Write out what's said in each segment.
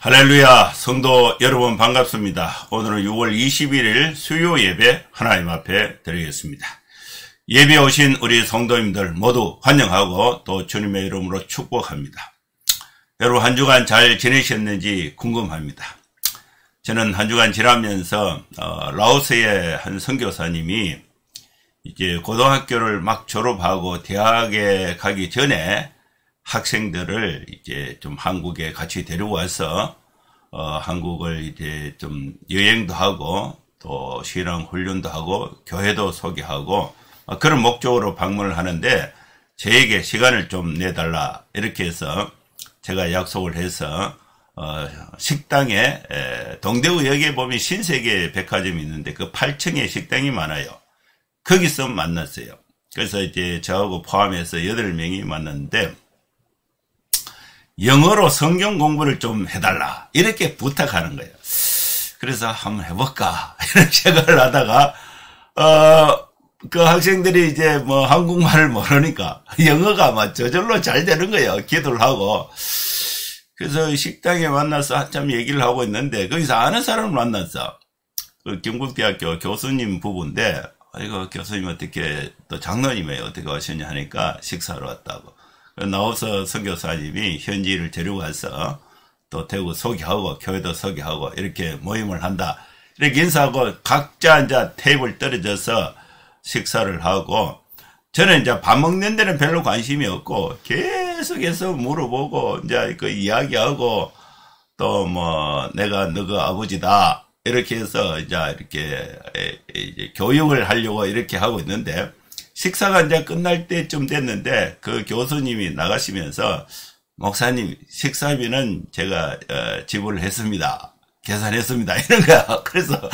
할렐루야, 성도 여러분 반갑습니다. 오늘은 6월 21일 수요 예배 하나님 앞에 드리겠습니다. 예배 오신 우리 성도님들 모두 환영하고 또 주님의 이름으로 축복합니다. 여러분 한 주간 잘 지내셨는지 궁금합니다. 저는 한 주간 지나면서 라오스의 한 선교사님이 이제 고등학교를 막 졸업하고 대학에 가기 전에 학생들을 이제 좀 한국에 같이 데려와서 한국을 이제 좀 여행도 하고 또 신앙 훈련도 하고 교회도 소개하고 그런 목적으로 방문을 하는데 저에게 시간을 좀 내달라 이렇게 해서 제가 약속을 해서 식당에 동대구역에 보면 신세계 백화점이 있는데 그 8층에 식당이 많아요. 거기서 만났어요. 그래서 이제 저하고 포함해서 8명이 만났는데 영어로 성경 공부를 좀 해달라 이렇게 부탁하는 거예요. 그래서 한번 해볼까 이런 생각을 하다가 그 학생들이 이제 뭐 한국말을 모르니까 영어가 막 저절로 잘 되는 거예요. 기도를 하고. 그래서 식당에 만나서 한참 얘기를 하고 있는데 거기서 아는 사람을 만났어. 그 경북대학교 교수님 부부인데 이거 교수님 어떻게 또 장로님이에요. 어떻게 하셨냐 하니까 식사하러 왔다고. 나와서 선교사님이 현지를 데리고 가서 또 대구 소개하고 교회도 소개하고 이렇게 모임을 한다. 이렇게 인사하고 각자 이제 테이블 떨어져서 식사를 하고 저는 이제 밥 먹는 데는 별로 관심이 없고 계속해서 물어보고 이제 그 이야기하고 또 뭐 내가 너가 아버지다 이렇게 해서 이제 이렇게 교육을 하려고 이렇게 하고 있는데 식사가 이제 끝날 때쯤 됐는데 그 교수님이 나가시면서 목사님 식사비는 제가 지불을 했습니다. 계산했습니다. 이런 거야. 그래서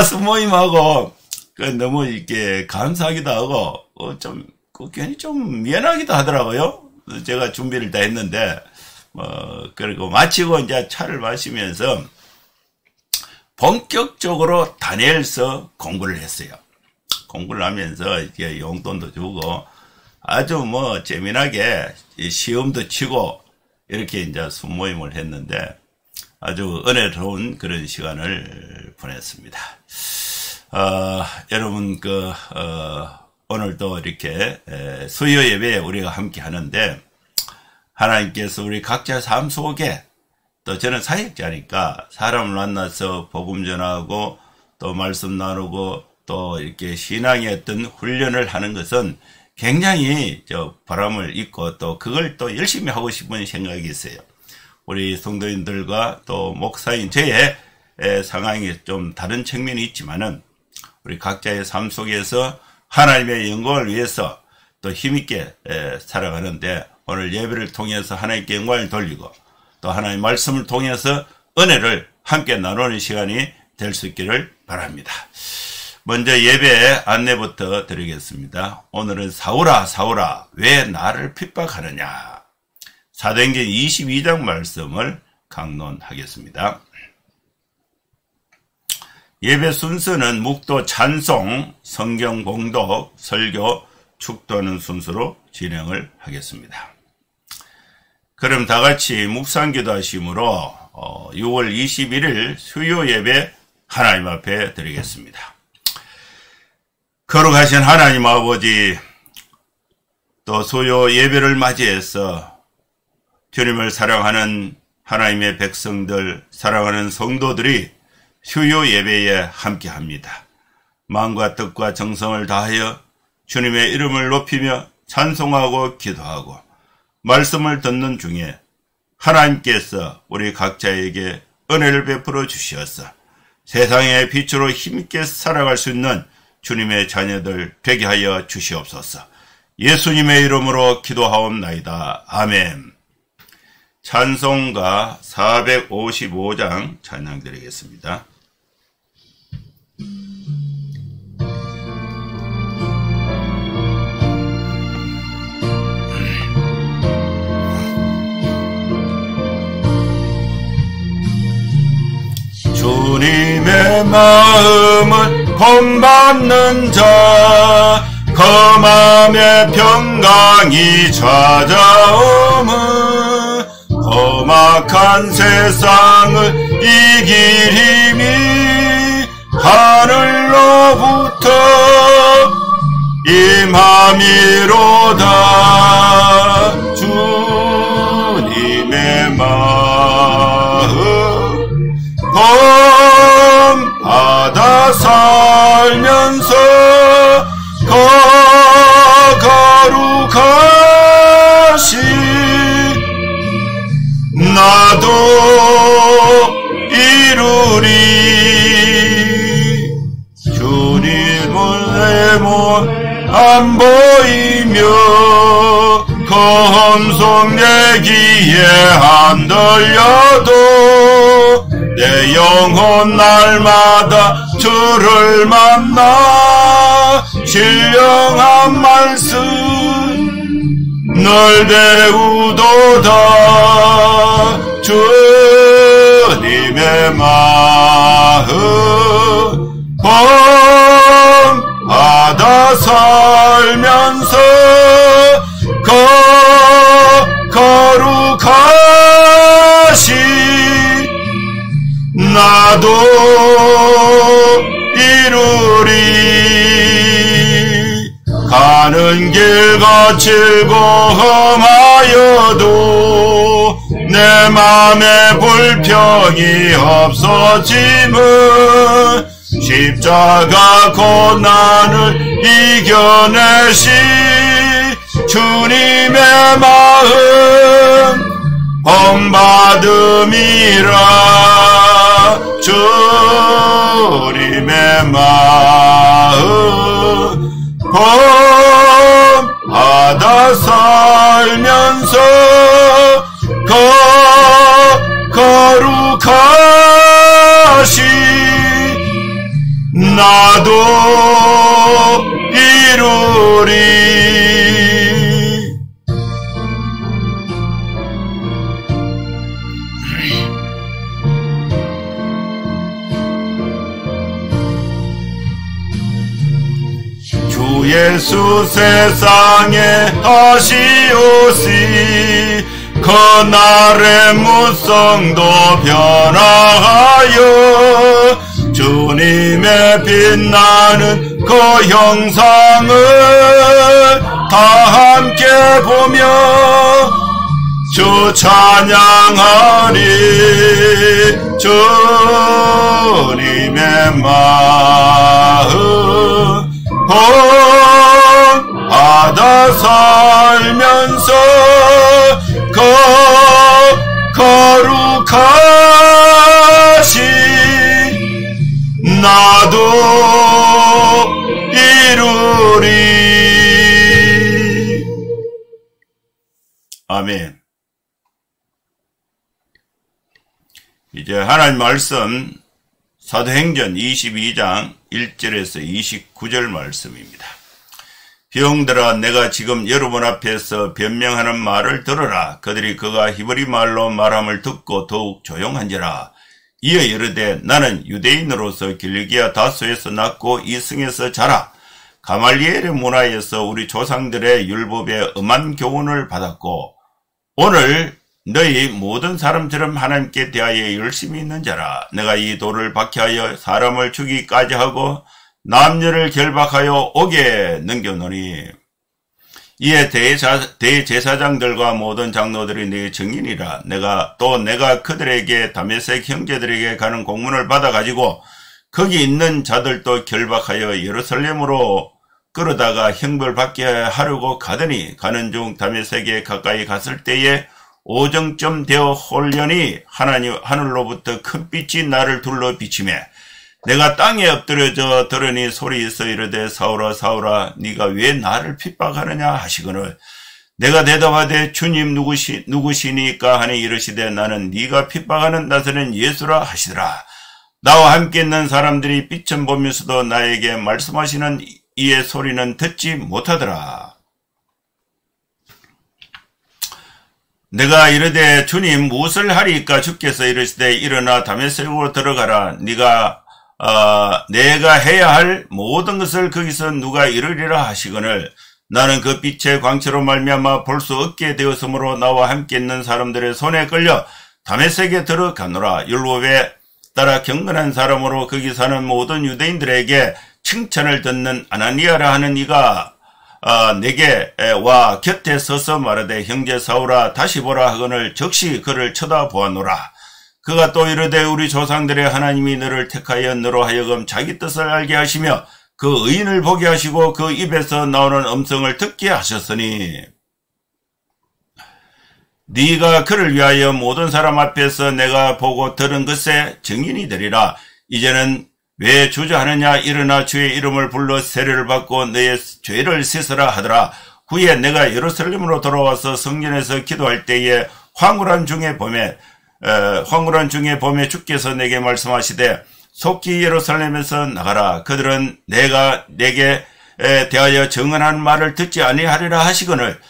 스모임하고 그 너무 이렇게 감사하기도 하고 좀 괜히 좀 미안하기도 하더라고요. 제가 준비를 다 했는데 그리고 마치고 이제 차를 마시면서 본격적으로 다니엘서 공부를 했어요. 공부를 하면서 이게 용돈도 주고 아주 뭐 재미나게 시험도 치고 이렇게 이제 순모임을 했는데 아주 은혜로운 그런 시간을 보냈습니다. 여러분 오늘도 이렇게 수요 예배에 우리가 함께 하는데 하나님께서 우리 각자 삶 속에 또 저는 사역자니까 사람을 만나서 복음 전하고 또 말씀 나누고 또 이렇게 신앙의 어떤 훈련을 하는 것은 굉장히 보람을 있고 또 그걸 또 열심히 하고 싶은 생각이 있어요. 우리 성도인들과 또 목사인 저의 상황이 좀 다른 측면이 있지만은 우리 각자의 삶 속에서 하나님의 영광을 위해서 또 힘있게 살아가는데 오늘 예배를 통해서 하나님께 영광을 돌리고 또 하나님의 말씀을 통해서 은혜를 함께 나누는 시간이 될 수 있기를 바랍니다. 먼저 예배 안내부터 드리겠습니다. 오늘은 사울아 왜 나를 핍박하느냐 사도행전 22장 말씀을 강론하겠습니다. 예배 순서는 묵도 찬송, 성경 봉독, 설교, 축도하는 순서로 진행을 하겠습니다. 그럼 다같이 묵상기도 하심으로 6월 21일 수요 예배 하나님 앞에 드리겠습니다. 거룩하신 하나님 아버지, 또 수요 예배를 맞이해서 주님을 사랑하는 하나님의 백성들, 사랑하는 성도들이 수요 예배에 함께합니다. 마음과 뜻과 정성을 다하여 주님의 이름을 높이며 찬송하고 기도하고 말씀을 듣는 중에 하나님께서 우리 각자에게 은혜를 베풀어 주시어서 세상의 빛으로 힘있게 살아갈 수 있는 주님의 자녀들 되게 하여 주시옵소서. 예수님의 이름으로 기도하옵나이다. 아멘. 찬송가 455장 찬양 드리겠습니다. 주님의 마음을 본받는 자 그 맘에 평강이 찾아오면 그 험악한 세상을 이길 힘이 하늘로부터 임함이로다. 주님의 마음 범하다 살면서 거룩하시 나도 이루리. 주님은 내 몸 안 보이며 검속 내 귀에 안 들려도 내 영혼 날마다 주를 만나 신령한 말씀 널 배우도다. 주님의 마음 범하다 살면서 거룩하시 나도 이루리. 가는 길 거칠고 험하여도 내 맘에 불평이 없어짐은 십자가 고난을 이겨내시 주님의 마음 본받음이라. 주님의 마음 범하다 살면서 거룩하시 나도 이루리. 주 예수 세상에 하시오시 그날의 무성도 변화하여 주님의 빛나는 그 형상을 다 함께 보며 주 찬양하리. 주님의 마음 범하다 살면서 거룩하시 나도 이루리. 아멘. 이제 하나님 말씀 사도행전 22장 1절에서 29절 말씀입니다. 형들아, 내가 지금 여러분 앞에서 변명하는 말을 들으라. 그들이 그가 히브리 말로 말함을 듣고 더욱 조용한지라. 이어 이르되 나는 유대인으로서 길리기아 다소에서 낳고 이승에서 자라. 가말리엘의 문화에서 우리 조상들의 율법에 엄한 교훈을 받았고 오늘 너희 모든 사람처럼 하나님께 대하여 열심히 있는 자라. 내가 이 돌을 박해하여 사람을 죽이기까지 하고 남녀를 결박하여 옥에 넘겨노니 이에 대제사장들과 모든 장로들이 내 증인이라. 내가 그들에게 다메섹 형제들에게 가는 공문을 받아가지고 거기 있는 자들도 결박하여 예루살렘으로 끌어다가 형벌받게 하려고 가더니 가는 중 다메섹에 가까이 갔을 때에 오정쯤 되어 홀려니 하늘로부터 큰 빛이 나를 둘러 비치매 내가 땅에 엎드려져 들으니 소리 있어 이르되 사울아 사울아 네가 왜 나를 핍박하느냐 하시거늘 내가 대답하되 주님 누구시니까 하니 이르시되 나는 네가 핍박하는 나사렛 예수라 하시더라. 나와 함께 있는 사람들이 빛을 보면서도 나에게 말씀하시는 이의 소리는 듣지 못하더라. 내가 이르되 주님 무엇을 하리까? 주께서 이르시되 일어나 다메섹으로 들어가라. 내가 해야 할 모든 것을 거기서 누가 이루리라 하시거늘 나는 그 빛의 광채로 말미암아 볼 수 없게 되었으므로 나와 함께 있는 사람들의 손에 끌려 다메섹에 들어가노라. 율법에 따라 경건한 사람으로 거기 사는 모든 유대인들에게 칭찬을 듣는 아나니아라 하는 이가 내게 와 곁에 서서 말하되 형제 사울아 다시 보라 하거늘 적시 그를 쳐다보아노라. 그가 또 이르되 우리 조상들의 하나님이 너를 택하여 너로 하여금 자기 뜻을 알게 하시며 그 의인을 보게 하시고 그 입에서 나오는 음성을 듣게 하셨으니 네가 그를 위하여 모든 사람 앞에서 내가 보고 들은 것에 증인이 되리라. 이제는 왜 주저하느냐. 일어나 주의 이름을 불러 세례를 받고 너의 죄를 씻으라 하더라. 후에 내가 예루살렘으로 돌아와서 성전에서 기도할 때에 황홀한 중에 봄에 주께서 내게 말씀하시되 속히 예루살렘에서 나가라. 그들은 내가 내게 대하여 정언한 말을 듣지 아니하리라 하시거늘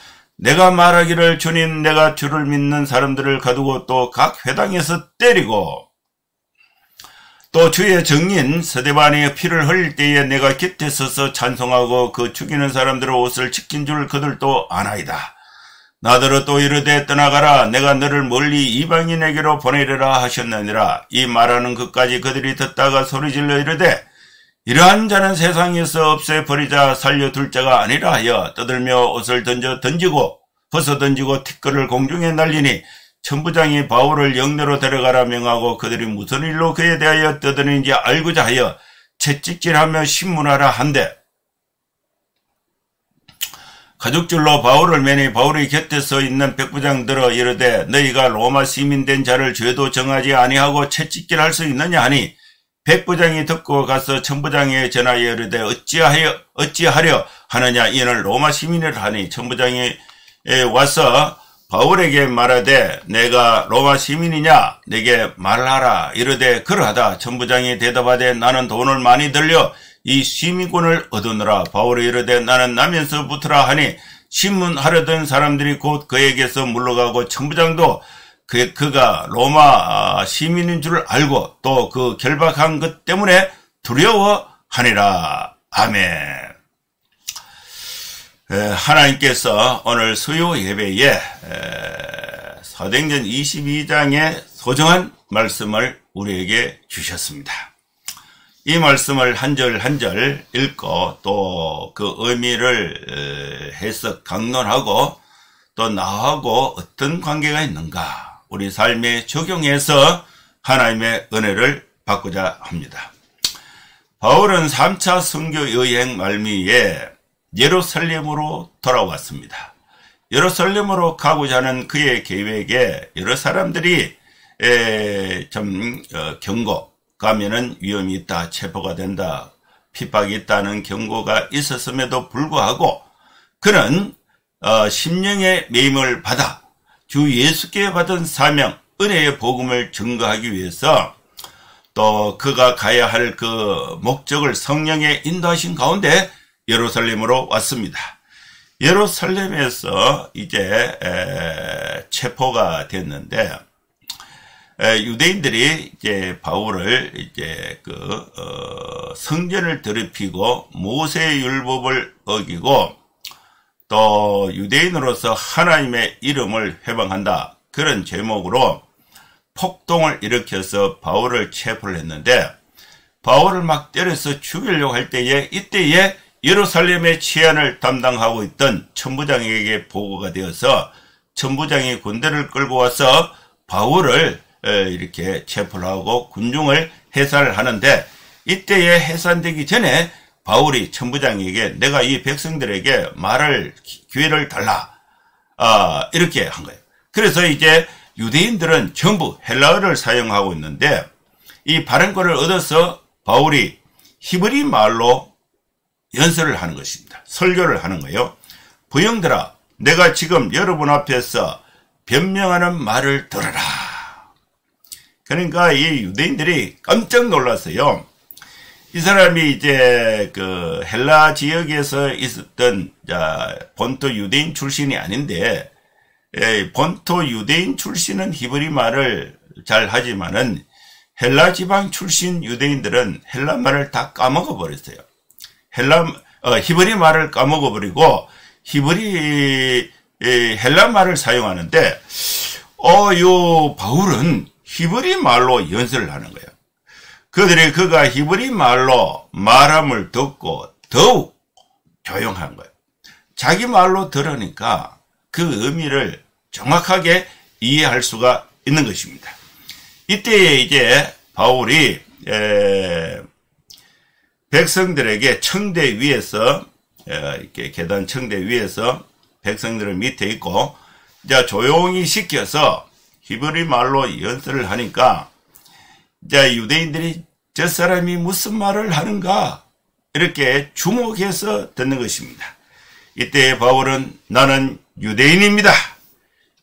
내가 말하기를 주님 내가 주를 믿는 사람들을 가두고 또 각 회당에서 때리고 또 주의 증인 스데반의 피를 흘릴 때에 내가 곁에 서서 찬송하고 그 죽이는 사람들의 옷을 지킨 줄 그들도 아나이다. 나더러 또 이르되 떠나가라. 내가 너를 멀리 이방인에게로 보내리라 하셨느니라. 이 말하는 것까지 그들이 듣다가 소리질러 이르되 이러한 자는 세상에서 없애버리자 살려둘 자가 아니라 하여 떠들며 옷을 벗어던지고 티끌을 공중에 날리니 천부장이 바울을 영내로 데려가라 명하고 그들이 무슨 일로 그에 대하여 떠드는지 알고자 하여 채찍질하며 신문하라 한데 가죽줄로 바울을 매니 바울이 곁에 서 있는 백부장들어 이르되 너희가 로마 시민된 자를 죄도 정하지 아니하고 채찍질할 수 있느냐 하니 백부장이 듣고 가서 천부장에 전하여 이르되 어찌하려 하느냐. 이는 로마 시민이라 하니 천부장이 와서 바울에게 말하되 내가 로마 시민이냐 내게 말하라. 이르되 그러하다. 천부장이 대답하되 나는 돈을 많이 들려 이 시민권을 얻으느라. 바울이 이르되 나는 나면서 붙으라 하니 신문하려던 사람들이 곧 그에게서 물러가고 천부장도 그가 로마 시민인 줄 알고 또 그 결박한 것 때문에 두려워하니라. 아멘. 하나님께서 오늘 수요 예배에 사도행전 22장의 소중한 말씀을 우리에게 주셨습니다. 이 말씀을 한 절 한 절 읽고 또 그 의미를 해석 강론하고 또 나하고 어떤 관계가 있는가 우리 삶에 적용해서 하나님의 은혜를 받고자 합니다. 바울은 3차 선교 여행 말미에 예루살렘으로 돌아왔습니다. 예루살렘으로 가고자 하는 그의 계획에 여러 사람들이 경고, 가면은 위험이 있다, 체포가 된다, 핍박이 있다는 경고가 있었음에도 불구하고 그는 심령의 매임을 받아 주 예수께 받은 사명, 은혜의 복음을 증거하기 위해서 또 그가 가야 할 그 목적을 성령의 인도하신 가운데 예루살렘으로 왔습니다. 예루살렘에서 이제 체포가 됐는데 유대인들이 이제 바울을 이제 성전을 더럽히고 모세의 율법을 어기고 또 유대인으로서 하나님의 이름을 회방한다. 그런 제목으로 폭동을 일으켜서 바울을 체포를 했는데 바울을 막 때려서 죽이려고 할 때에 이때에 예루살렘의 치안을 담당하고 있던 천부장에게 보고가 되어서 천부장이 군대를 끌고 와서 바울을 이렇게 체포를 하고 군중을 해산을 하는데 이때에 해산되기 전에 바울이 천부장에게 내가 이 백성들에게 말할 기회를 달라 이렇게 한 거예요. 그래서 이제 유대인들은 전부 헬라어를 사용하고 있는데 이 발언권을 얻어서 바울이 히브리 말로 연설을 하는 것입니다. 설교를 하는 거예요. 부형들아, 내가 지금 여러분 앞에서 변명하는 말을 들어라. 그러니까 이 유대인들이 깜짝 놀랐어요. 이 사람이 이제 그 헬라 지역에서 있었던 본토 유대인 출신이 아닌데 본토 유대인 출신은 히브리 말을 잘 하지만은 헬라 지방 출신 유대인들은 헬라 말을 다 까먹어 버렸어요. 히브리 말을 까먹어 버리고 헬라 말을 사용하는데 요 바울은 히브리 말로 연설을 하는 거예요. 그가 히브리 말로 말함을 듣고 더욱 조용한 거예요. 자기 말로 들으니까 그 의미를 정확하게 이해할 수가 있는 것입니다. 이때 이제 바울이 백성들에게 청대 위에서 이렇게 계단 청대 위에서 백성들을 밑에 있고 이제 조용히 시켜서 히브리 말로 연설을 하니까 이제 유대인들이 저 사람이 무슨 말을 하는가 이렇게 주목해서 듣는 것입니다. 이때 바울은 나는 유대인입니다.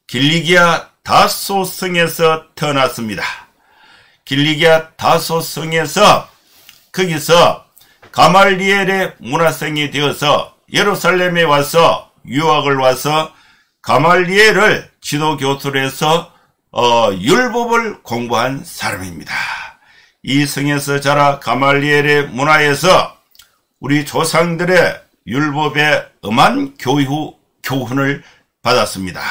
길리기아 다소 성에서 태어났습니다. 길리기아 다소 성에서 거기서 가말리엘의 문화생이 되어서 예루살렘에 와서 유학을 와서 가말리엘을 지도교수로 해서 율법을 공부한 사람입니다. 이 성에서 자라 가말리엘의 문화에서 우리 조상들의 율법에 엄한 교훈을 받았습니다.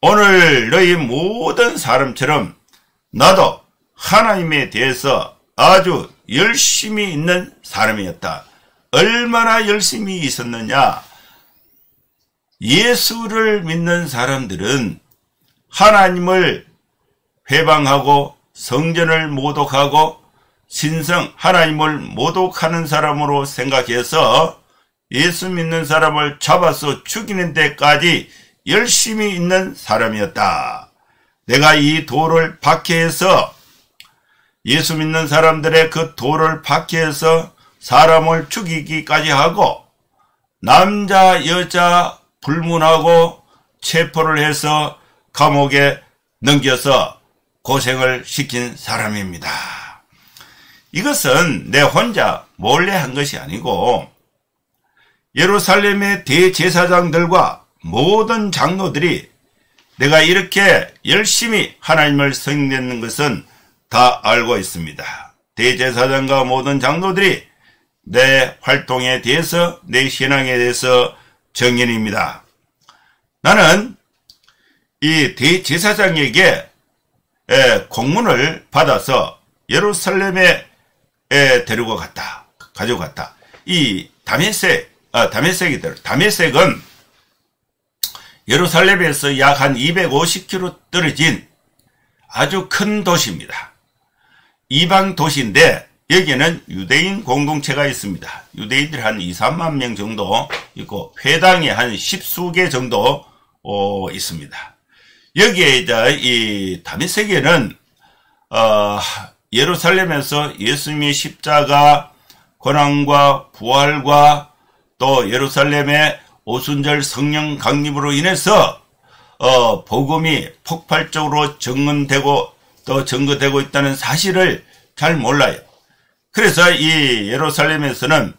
오늘 너희 모든 사람처럼 나도 하나님에 대해서 아주 열심히 있는 사람이었다. 얼마나 열심히 있었느냐? 예수를 믿는 사람들은 하나님을 회방하고 성전을 모독하고 신성 하나님을 모독하는 사람으로 생각해서 예수 믿는 사람을 잡아서 죽이는 데까지 열심히 있는 사람이었다. 내가 이 돌을 박해해서 예수 믿는 사람들의 그 돌을 박해해서 사람을 죽이기까지 하고 남자 여자 불문하고 체포를 해서 감옥에 넘겨서 고생을 시킨 사람입니다. 이것은 내 혼자 몰래 한 것이 아니고 예루살렘의 대제사장들과 모든 장로들이 내가 이렇게 열심히 하나님을 섬기는 것은 다 알고 있습니다. 대제사장과 모든 장로들이 내 활동에 대해서 내 신앙에 대해서 정인입니다. 나는 이 대제사장에게 공문을 받아서 예루살렘에 데리고 가져갔다. 이 다메섹은 예루살렘에서 약 한 250km 떨어진 아주 큰 도시입니다. 이방 도시인데 여기에는 유대인 공동체가 있습니다. 유대인들이 한 2, 3만 명 정도 있고 회당이 한 10수개 정도 있습니다. 여기에 이제 이 다메섹에는 예루살렘에서 예수님의 십자가 고난과 부활과 또 예루살렘의 오순절 성령 강림으로 인해서 복음이 폭발적으로 증거되고 있다는 사실을 잘 몰라요. 그래서 이 예루살렘에서는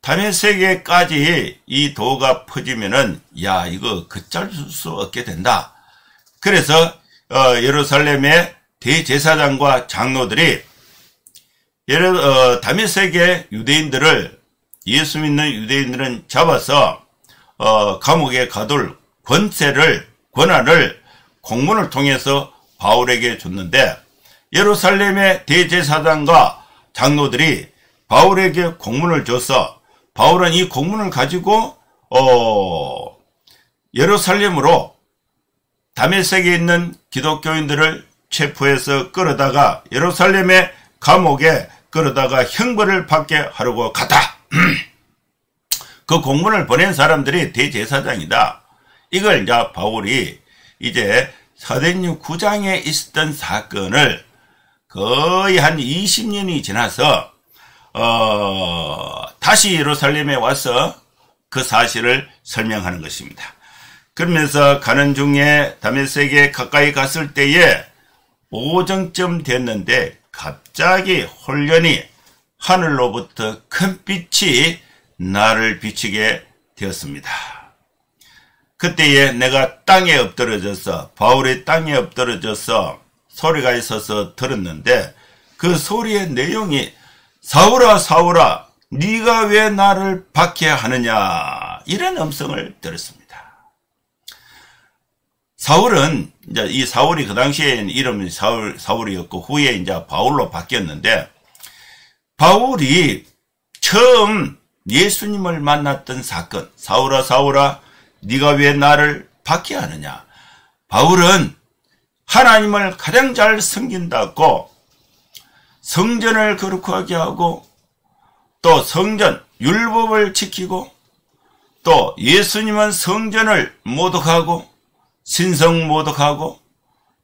다메섹에까지 이 도가 퍼지면은 야 이거 걷잡을 수 없게 된다. 그래서 예루살렘의 대제사장과 장로들이 다메섹의 유대인들을 예수 믿는 유대인들은 잡아서 감옥에 가둘 권한을 공문을 통해서 바울에게 줬는데 예루살렘의 대제사장과 장로들이 바울에게 공문을 줘서 바울은 이 공문을 가지고 예루살렘으로 다메섹에 있는 기독교인들을 체포해서 끌어다가 예루살렘의 감옥에 끌어다가 형벌을 받게 하려고 갔다. 그 공문을 보낸 사람들이 대제사장이다. 이걸 이제 바울이 이제 사도행전 9장에 있었던 사건을 거의 한 20년이 지나서 다시 예루살렘에 와서 그 사실을 설명하는 것입니다. 그러면서 가는 중에 다메섹에 가까이 갔을 때에 오정쯤 됐는데 갑자기 홀련히 하늘로부터 큰 빛이 나를 비추게 되었습니다. 그때에 내가 땅에 엎드러져서 바울이 땅에 엎드러져서 소리가 있어서 들었는데 그 소리의 내용이 사울아 사울아 네가 왜 나를 박해하느냐 이런 음성을 들었습니다. 사울은 이제 이 사울이 그 당시에는 이름은 사울이었고 후에 이제 바울로 바뀌었는데, 바울이 처음 예수님을 만났던 사건, 사울아 사울아 네가 왜 나를 박해하느냐. 바울은 하나님을 가장 잘 섬긴다고 성전을 거룩하게 하고, 또 성전 율법을 지키고, 또 예수님은 성전을 모독하고 신성 모독하고,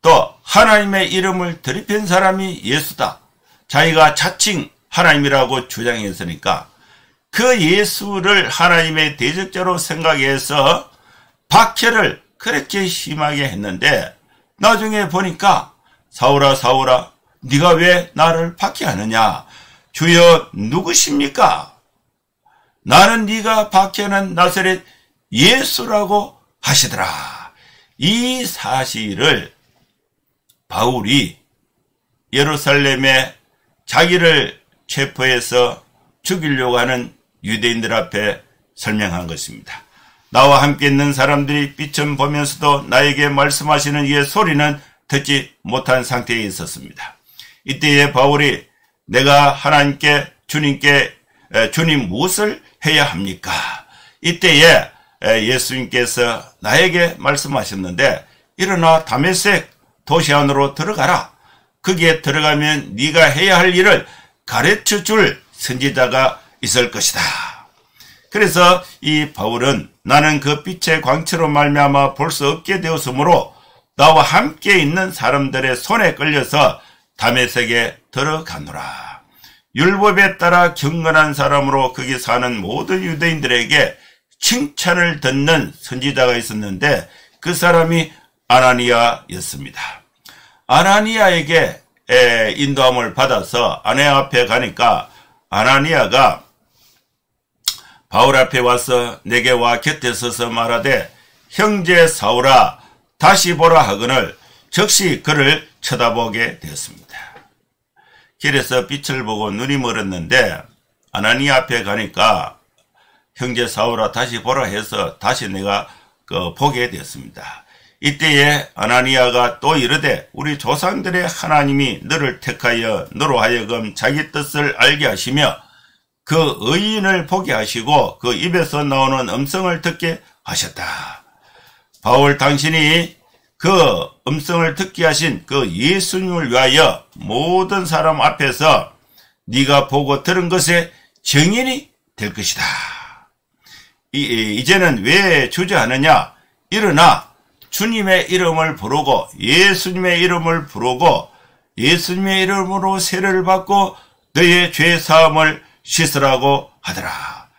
또 하나님의 이름을 드립힌 사람이 예수다. 자기가 자칭 하나님이라고 주장했으니까 그 예수를 하나님의 대적자로 생각해서 박해를 그렇게 심하게 했는데, 나중에 보니까 사울아 사울아 네가 왜 나를 박해하느냐. 주여 누구십니까? 나는 네가 박해하는 나사렛 예수라고 하시더라. 이 사실을 바울이 예루살렘에 자기를 체포해서 죽이려고 하는 유대인들 앞에 설명한 것입니다. 나와 함께 있는 사람들이 비천 보면서도 나에게 말씀하시는 이의 소리는 듣지 못한 상태에 있었습니다. 이때에 바울이 내가 하나님께 주님 무엇을 해야 합니까? 이때에 예수님께서 나에게 말씀하셨는데, 일어나 다메섹 도시 안으로 들어가라. 거기에 들어가면 네가 해야 할 일을 가르쳐 줄 선지자가 있을 것이다. 그래서 이 바울은 나는 그 빛의 광채로 말미암아 볼 수 없게 되었으므로 나와 함께 있는 사람들의 손에 끌려서 다메섹에 들어가노라. 율법에 따라 경건한 사람으로 거기 사는 모든 유대인들에게 칭찬을 듣는 선지자가 있었는데, 그 사람이 아나니아였습니다. 아나니아에게 인도함을 받아서 아내아 앞에 가니까 아나니아가 바울 앞에 와서 내게 와 곁에 서서 말하되 형제 사울아 다시 보라 하거늘 즉시 그를 쳐다보게 되었습니다. 길에서 빛을 보고 눈이 멀었는데 아나니아 앞에 가니까 형제 사울아 다시 보라 해서 다시 내가 보게 되었습니다. 이때에 아나니아가 또 이르되 우리 조상들의 하나님이 너를 택하여 너로 하여금 자기 뜻을 알게 하시며 그 의인을 보게 하시고 그 입에서 나오는 음성을 듣게 하셨다. 바울 당신이 그 음성을 듣게 하신 그 예수님을 위하여 모든 사람 앞에서 네가 보고 들은 것의 증인이 될 것이다. 이제는 왜 주저하느냐? 일어나 주님의 이름을 부르고 예수님의 이름을 부르고 예수님의 이름으로 세례를 받고 너의 죄 사함을 씻으라고 하더라.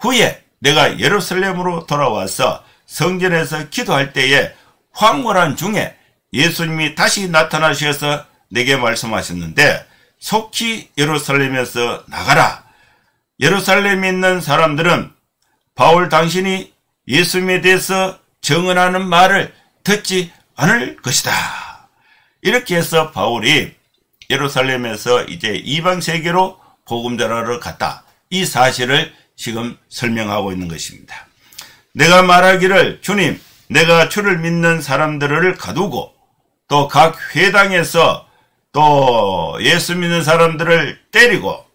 후에 내가 예루살렘으로 돌아와서 성전에서 기도할 때에 황홀한 중에 예수님이 다시 나타나셔서 내게 말씀하셨는데 속히 예루살렘에서 나가라. 예루살렘에 있는 사람들은 바울 당신이 예수님에 대해서 증언하는 말을 듣지 않을 것이다. 이렇게 해서 바울이 예루살렘에서 이제 이방 세계로 복음 전하러 갔다. 이 사실을 지금 설명하고 있는 것입니다. 내가 말하기를 주님, 내가 주를 믿는 사람들을 가두고 또 각 회당에서 또 예수 믿는 사람들을 때리고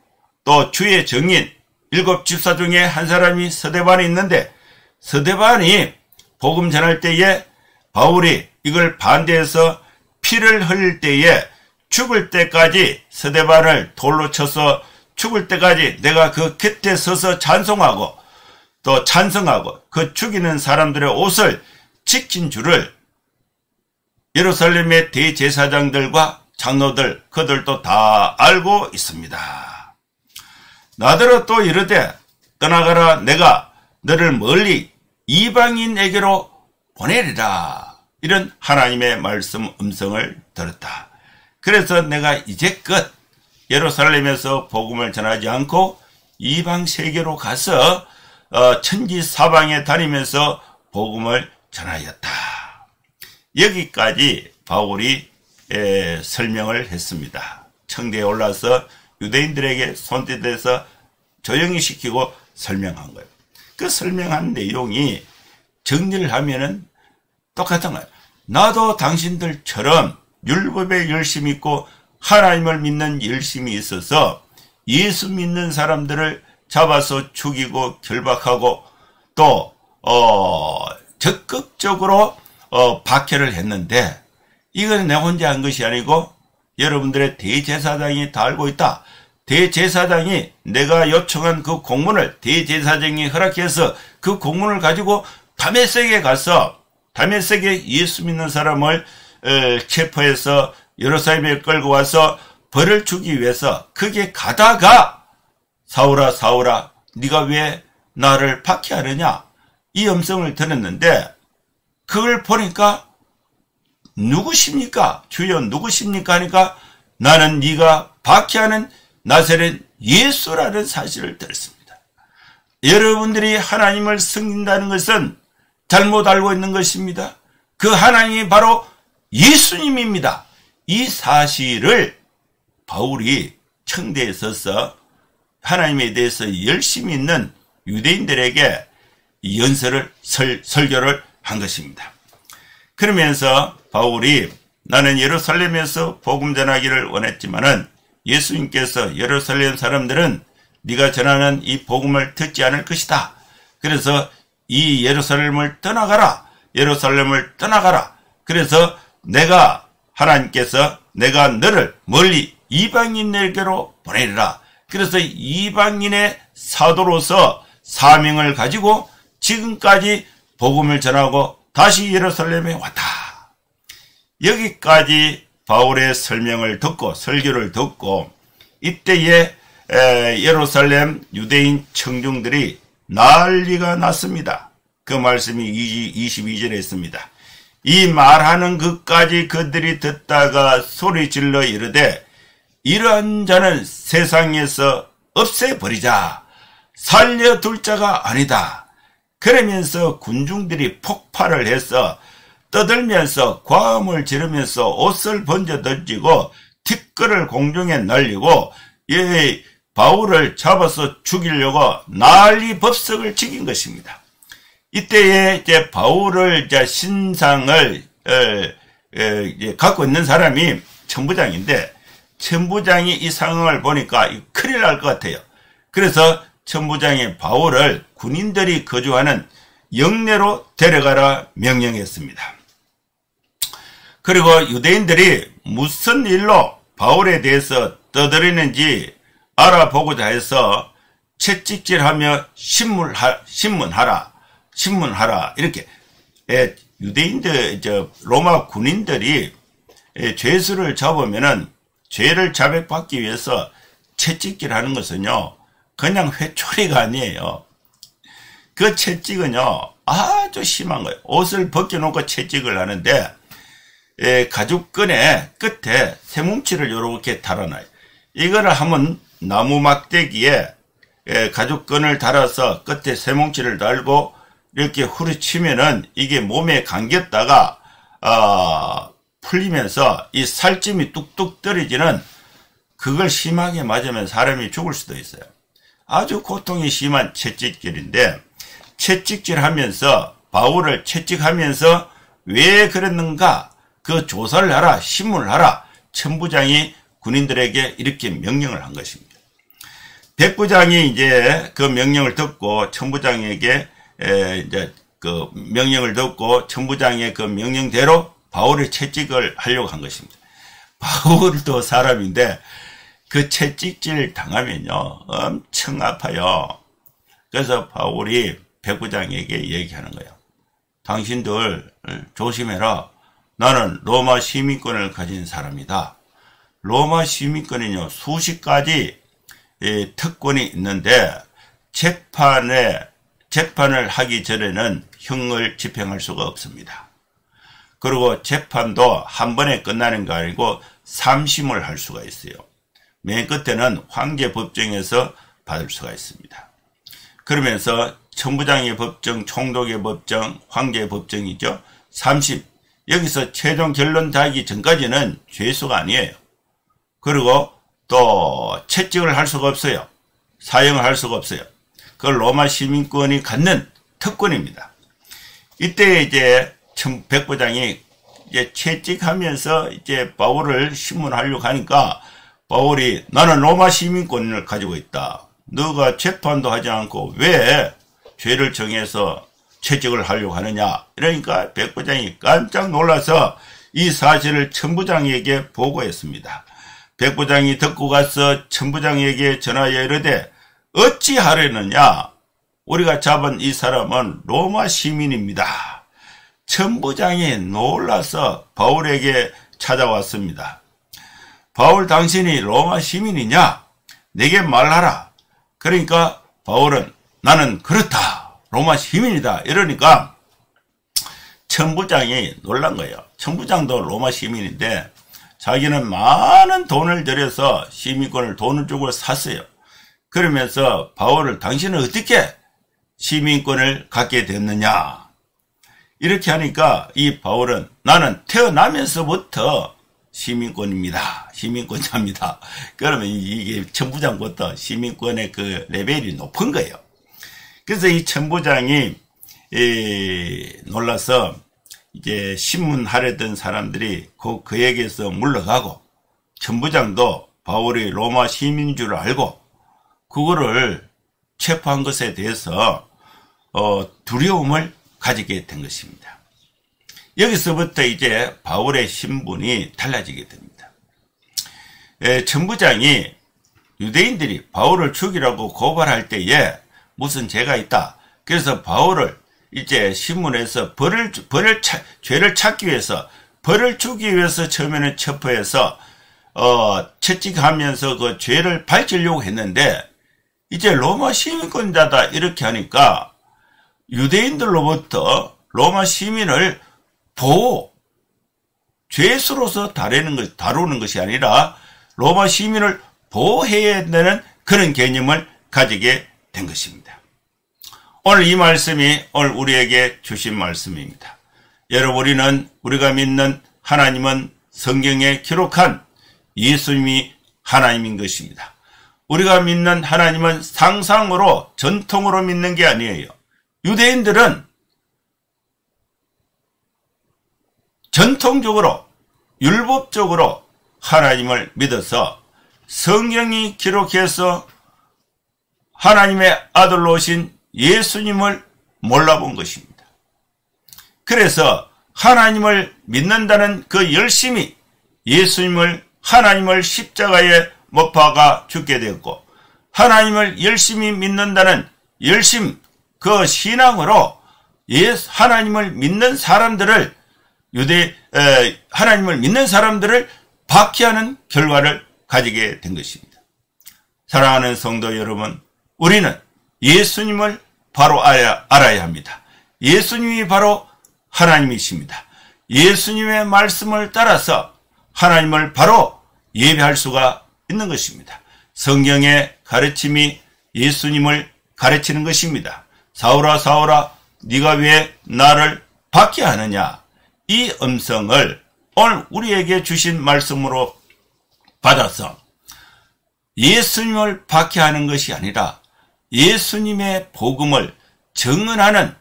또 주의 증인 7 집사 중에 한 사람이 스데반이 있는데 스데반이 복음 전할 때에 바울이 이걸 반대해서 피를 흘릴 때에 죽을 때까지 스데반을 돌로 쳐서 죽을 때까지 내가 그 곁에 서서 찬송하고 또 찬성하고 그 죽이는 사람들의 옷을 지킨 줄을 예루살렘의 대제사장들과 장로들 그들도 다 알고 있습니다. 나더러 또 이르되 떠나가라. 내가 너를 멀리 이방인에게로 보내리라. 이런 하나님의 말씀 음성을 들었다. 그래서 내가 이제껏 예루살렘에서 복음을 전하지 않고 이방 세계로 가서 천지 사방에 다니면서 복음을 전하였다. 여기까지 바울이 설명을 했습니다. 청대에 올라서 유대인들에게 손짓해서 조용히 시키고 설명한 거예요. 그 설명한 내용이 정리를 하면은 똑같은 거예요. 나도 당신들처럼 율법에 열심히 있고 하나님을 믿는 열심이 있어서 예수 믿는 사람들을 잡아서 죽이고 결박하고 또 적극적으로 박해를 했는데, 이건 내 혼자 한 것이 아니고 여러분들의 대제사장이 다 알고 있다. 대제사장이 내가 요청한 그 공문을 대제사장이 허락해서 그 공문을 가지고 다메섹에 가서 다메섹에 예수 믿는 사람을 체포해서 예루살렘에 끌고 와서 벌을 주기 위해서 그게 가다가 사울아 사울아 네가 왜 나를 박해하느냐 이 음성을 들었는데, 그걸 보니까 누구십니까? 주여 누구십니까? 하니까 나는 네가 박해하는 나사렛 예수라는 사실을 들었습니다. 여러분들이 하나님을 섬긴다는 것은 잘못 알고 있는 것입니다. 그 하나님이 바로 예수님입니다. 이 사실을 바울이 청대에 서서 하나님에 대해서 열심히 있는 유대인들에게 연설을 설교를 한 것입니다. 그러면서 바울이 나는 예루살렘에서 복음 전하기를 원했지만은 예수님께서 예루살렘 사람들은 네가 전하는 이 복음을 듣지 않을 것이다. 그래서 이 예루살렘을 떠나가라. 예루살렘을 떠나가라. 그래서 하나님께서 내가 너를 멀리 이방인에게로 보내리라. 그래서 이방인의 사도로서 사명을 가지고 지금까지 복음을 전하고 다시 예루살렘에 왔다. 여기까지 바울의 설명을 듣고 설교를 듣고 이때에 예루살렘 유대인 청중들이 난리가 났습니다. 그 말씀이 22절에 있습니다. 이 말하는 것까지 그들이 듣다가 소리질러 이르되 이러한 자는 세상에서 없애버리자. 살려둘 자가 아니다. 그러면서 군중들이 폭발을 해서 떠들면서 과음을 지르면서 옷을 번져 던지고 뒷걸을 공중에 날리고 바울을 잡아서 죽이려고 난리 법석을 지긴 것입니다. 이때에 이제 바울을 신상을 갖고 있는 사람이 천부장인데, 천부장이 이 상황을 보니까 큰일 날 것 같아요. 그래서 천부장이 바울을 군인들이 거주하는 영내로 데려가라 명령했습니다. 그리고 유대인들이 무슨 일로 바울에 대해서 떠들이는지 알아보고자 해서 채찍질하며 신문하라 이렇게 유대인들 로마 군인들이 죄수를 잡으면은 죄를 자백받기 위해서 채찍질하는 것은요 그냥 회초리가 아니에요. 그 채찍은요 아주 심한 거예요. 옷을 벗겨놓고 채찍을 하는데 가죽끈의 끝에 쇠뭉치를 이렇게 달아놔요. 이거를 하면 나무 막대기에 가죽끈을 달아서 끝에 쇠뭉치를 달고 이렇게 후려치면은 이게 몸에 감겼다가 풀리면서 이 살찜이 뚝뚝 떨어지는, 그걸 심하게 맞으면 사람이 죽을 수도 있어요. 아주 고통이 심한 채찍질인데, 채찍질하면서 바울을 채찍하면서 왜 그랬는가 그 조사를 하라, 신문을 하라, 천부장이 군인들에게 이렇게 명령을 한 것입니다. 백부장이 이제 그 명령을 듣고 천부장에게 이제 그 명령을 듣고 천부장의 그 명령대로 바울의 채찍을 하려고 한 것입니다. 바울도 사람인데 그 채찍질 당하면요 엄청 아파요. 그래서 바울이 백부장에게 얘기하는 거예요. 당신들 조심해라. 나는 로마 시민권을 가진 사람이다. 로마 시민권은요 수십 가지 특권이 있는데 재판을 하기 전에는 형을 집행할 수가 없습니다. 그리고 재판도 한 번에 끝나는 거 아니고 3심을 할 수가 있어요. 맨 끝에는 황제법정에서 받을 수가 있습니다. 그러면서 천부장의 법정, 총독의 법정, 황제의 법정이죠. 3심. 여기서 최종 결론 나기 전까지는 죄수가 아니에요. 그리고 또 채찍을 할 수가 없어요. 사형을 할 수가 없어요. 그걸 로마 시민권이 갖는 특권입니다. 이때 이제 백부장이 이제 채찍하면서 이제 바울을 신문하려고 하니까 바울이 나는 로마 시민권을 가지고 있다. 너가 재판도 하지 않고 왜 죄를 정해서 채찍을 하려고 하느냐. 이러니까 백부장이 깜짝 놀라서 이 사실을 천부장에게 보고했습니다. 백부장이 듣고 가서 천부장에게 전하여 이르되 어찌하려느냐. 우리가 잡은 이 사람은 로마 시민입니다. 천부장이 놀라서 바울에게 찾아왔습니다. 바울 당신이 로마 시민이냐? 내게 말하라. 그러니까 바울은 나는 그렇다. 로마 시민이다. 이러니까 천부장이 놀란 거예요. 천부장도 로마 시민인데 자기는 많은 돈을 들여서 시민권을 돈을 주고 샀어요. 그러면서 바울을 당신은 어떻게 시민권을 갖게 됐느냐. 이렇게 하니까 이 바울은 나는 태어나면서부터 시민권입니다. 시민권자입니다. 그러면 이게 천부장부터 시민권의 그 레벨이 높은 거예요. 그래서 이 천부장이 놀라서 이제 신문하려던 사람들이 그에게서 물러가고 천부장도 바울이 로마 시민인 줄 알고 그거를 체포한 것에 대해서 두려움을 가지게 된 것입니다. 여기서부터 이제 바울의 신분이 달라지게 됩니다. 천부장이 유대인들이 바울을 죽이라고 고발할 때에 무슨 죄가 있다. 그래서 바울을 이제 신문에서 죄를 찾기 위해서 벌을 주기 위해서 처음에는 체포해서 채찍하면서 그 죄를 밝히려고 했는데 이제 로마 시민권자다 이렇게 하니까 유대인들로부터 로마 시민을 보호, 죄수로서 다루는 것이 아니라 로마 시민을 보호해야 되는 그런 개념을 가지게 된 것입니다. 오늘 이 말씀이 오늘 우리에게 주신 말씀입니다. 여러분 우리가 믿는 하나님은 성경에 기록한 예수님이 하나님인 것입니다. 우리가 믿는 하나님은 상상으로 전통으로 믿는 게 아니에요. 유대인들은 전통적으로 율법적으로 하나님을 믿어서 성경이 기록해서 하나님의 아들로 오신 예수님을 몰라본 것입니다. 그래서 하나님을 믿는다는 그 열심이 예수님을 하나님을 십자가에 못 박아 죽게 되었고 하나님을 열심히 믿는다는 열심 그 신앙으로 하나님을 믿는 사람들을 하나님을 믿는 사람들을 박해하는 결과를 가지게 된 것입니다. 사랑하는 성도 여러분, 우리는 예수님을 바로 알아야 합니다. 예수님이 바로 하나님이십니다. 예수님의 말씀을 따라서 하나님을 바로 예배할 수가 있는 것입니다. 성경의 가르침이 예수님을 가르치는 것입니다. 사울아 사울아 네가 왜 나를 박해하느냐. 이 음성을 오늘 우리에게 주신 말씀으로 받아서 예수님을 박해하는 것이 아니라 예수님의 복음을 증언하는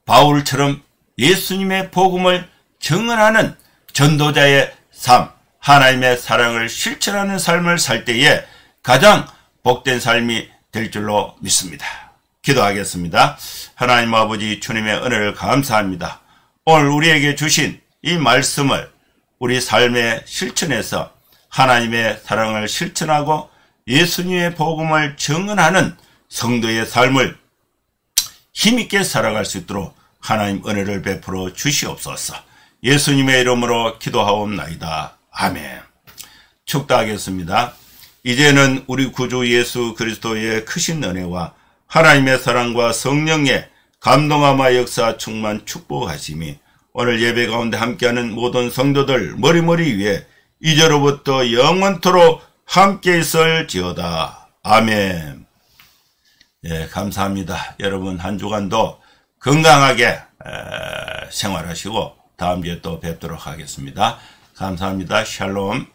바울처럼 예수님의 복음을 증언하는 전도자의 삶, 하나님의 사랑을 실천하는 삶을 살 때에 가장 복된 삶이 될 줄로 믿습니다. 기도하겠습니다. 하나님 아버지 주님의 은혜를 감사합니다. 오늘 우리에게 주신 이 말씀을 우리 삶에 실천해서 하나님의 사랑을 실천하고 예수님의 복음을 증언하는 성도의 삶을 힘있게 살아갈 수 있도록 하나님 은혜를 베풀어 주시옵소서. 예수님의 이름으로 기도하옵나이다. 아멘. 축도하겠습니다. 이제는 우리 구주 예수 그리스도의 크신 은혜와 하나님의 사랑과 성령의 감동함과 역사 충만 축복하심이 오늘 예배 가운데 함께하는 모든 성도들 머리머리 위에 이제로부터 영원토록 함께 있을지어다. 아멘. 예, 감사합니다. 여러분 한 주간도 건강하게 생활하시고 다음 주에 또 뵙도록 하겠습니다. 감사합니다. 샬롬.